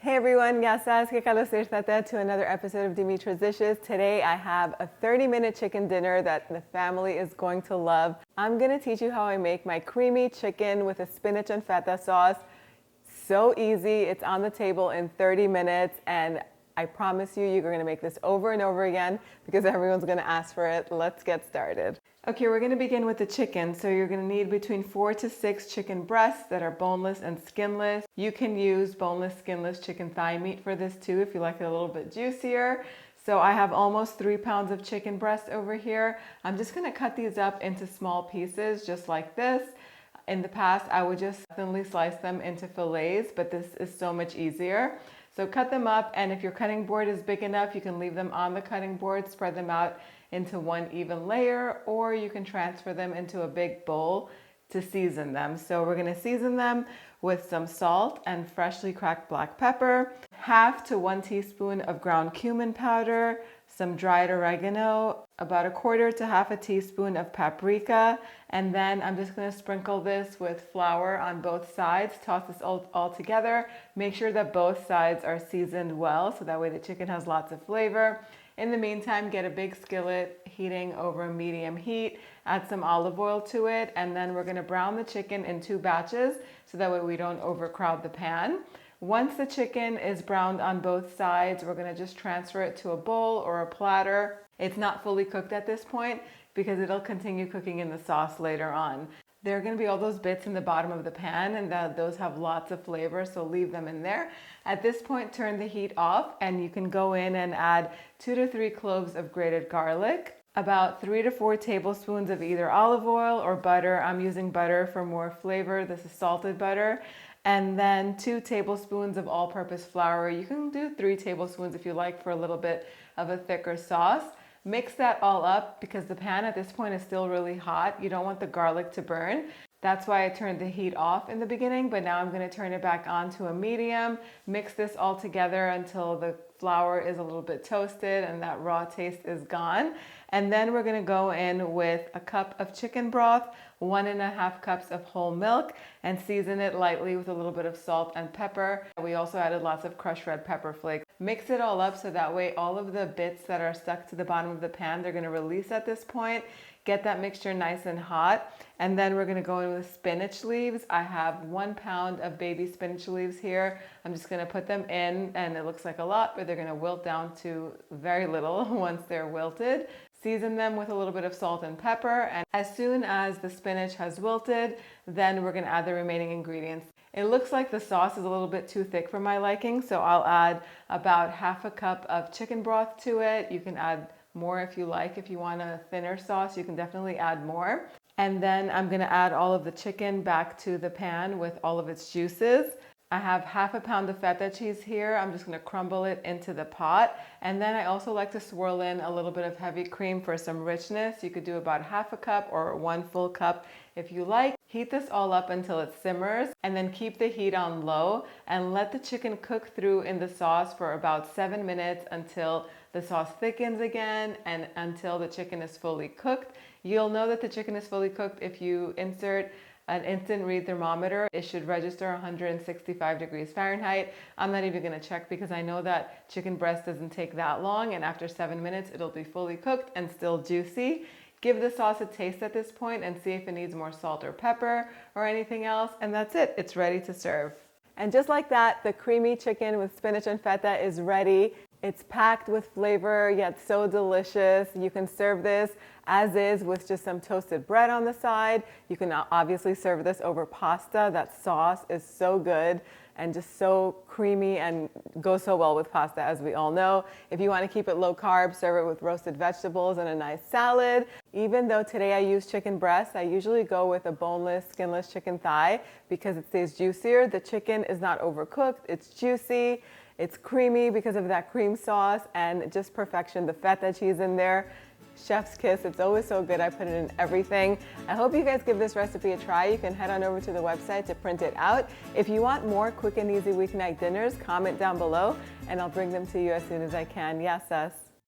Hey everyone, gracias que Carlos to another episode of Dimitra's Dishes. Today I have a 30-minute chicken dinner that the family is going to love. I'm going to teach you how I make my creamy chicken with a spinach and feta sauce. So easy, it's on the table in 30 minutes and I promise you're going to make this over and over again because everyone's going to ask for it. Let's get started. Okay, we're going to begin with the chicken. So you're going to need between 4 to 6 chicken breasts that are boneless and skinless. You can use boneless, skinless chicken thigh meat for this too if you like it a little bit juicier. So I have almost 3 pounds of chicken breast over here. I'm just going to cut these up into small pieces just like this. In the past, I would just thinly slice them into fillets, but this is so much easier. So cut them up, and if your cutting board is big enough, you can leave them on the cutting board, spread them out into one even layer, or you can transfer them into a big bowl to season them. So we're gonna season them with some salt and freshly cracked black pepper, 1/2 to 1 teaspoon of ground cumin powder, some dried oregano, about 1/4 to 1/2 a teaspoon of paprika, and then I'm just going to sprinkle this with flour on both sides. Toss this all together. Make sure that both sides are seasoned well so that way the chicken has lots of flavor. In the meantime, get a big skillet heating over medium heat, add some olive oil to it, and then we're going to brown the chicken in 2 batches so that way we don't overcrowd the pan. Once the chicken is browned on both sides, we're going to just transfer it to a bowl or a platter. It's not fully cooked at this point because it'll continue cooking in the sauce later on. There are going to be all those bits in the bottom of the pan and those have lots of flavor, so leave them in there. At this point, turn the heat off and you can go in and add 2 to 3 cloves of grated garlic, about 3 to 4 tablespoons of either olive oil or butter. I'm using butter for more flavor. This is salted butter. And then 2 tablespoons of all-purpose flour. You can do 3 tablespoons if you like for a little bit of a thicker sauce. Mix that all up because the pan at this point is still really hot. You don't want the garlic to burn. That's why I turned the heat off in the beginning, but now I'm going to turn it back on to a medium. Mix this all together until the flour is a little bit toasted and that raw taste is gone. And then we're going to go in with a cup of chicken broth, 1.5 cups of whole milk, and season it lightly with a little bit of salt and pepper. We also added lots of crushed red pepper flakes. Mix it all up so that way all of the bits that are stuck to the bottom of the pan, they're going to release at this point. Get that mixture nice and hot. And then we're going to go in with spinach leaves. I have 1 pound of baby spinach leaves here. I'm just going to put them in, and it looks like a lot, but they're going to wilt down to very little once they're wilted. Season them with a little bit of salt and pepper, and as soon as the spinach has wilted, then we're going to add the remaining ingredients. It looks like the sauce is a little bit too thick for my liking, so I'll add about 1/2 cup of chicken broth to it. You can add more if you like. If you want a thinner sauce, you can definitely add more. And then I'm going to add all of the chicken back to the pan with all of its juices. I have 1/2 pound of feta cheese here. I'm just going to crumble it into the pot. And then I also like to swirl in a little bit of heavy cream for some richness. You could do about 1/2 cup or 1 full cup if you like. Heat this all up until it simmers and then keep the heat on low and let the chicken cook through in the sauce for about 7 minutes until the sauce thickens again and until the chicken is fully cooked. You'll know that the chicken is fully cooked if you insert an instant read thermometer. It should register 165 degrees Fahrenheit. I'm not even going to check because I know that chicken breast doesn't take that long, and after 7 minutes it'll be fully cooked and still juicy. Give the sauce a taste at this point and see if it needs more salt or pepper or anything else, and that's it. It's ready to serve. And just like that, the creamy chicken with spinach and feta is ready. It's packed with flavor, yet so delicious. You can serve this as is with just some toasted bread on the side. You can obviously serve this over pasta. That sauce is so good and just so creamy and goes so well with pasta, as we all know. If you want to keep it low carb, serve it with roasted vegetables and a nice salad. Even though today I use chicken breast, I usually go with a boneless, skinless chicken thigh because it stays juicier. The chicken is not overcooked, it's juicy. It's creamy because of that cream sauce and just perfection. The feta cheese in there, chef's kiss. It's always so good. I put it in everything. I hope you guys give this recipe a try. You can head on over to the website to print it out. If you want more quick and easy weeknight dinners, comment down below and I'll bring them to you as soon as I can. Yes, sis.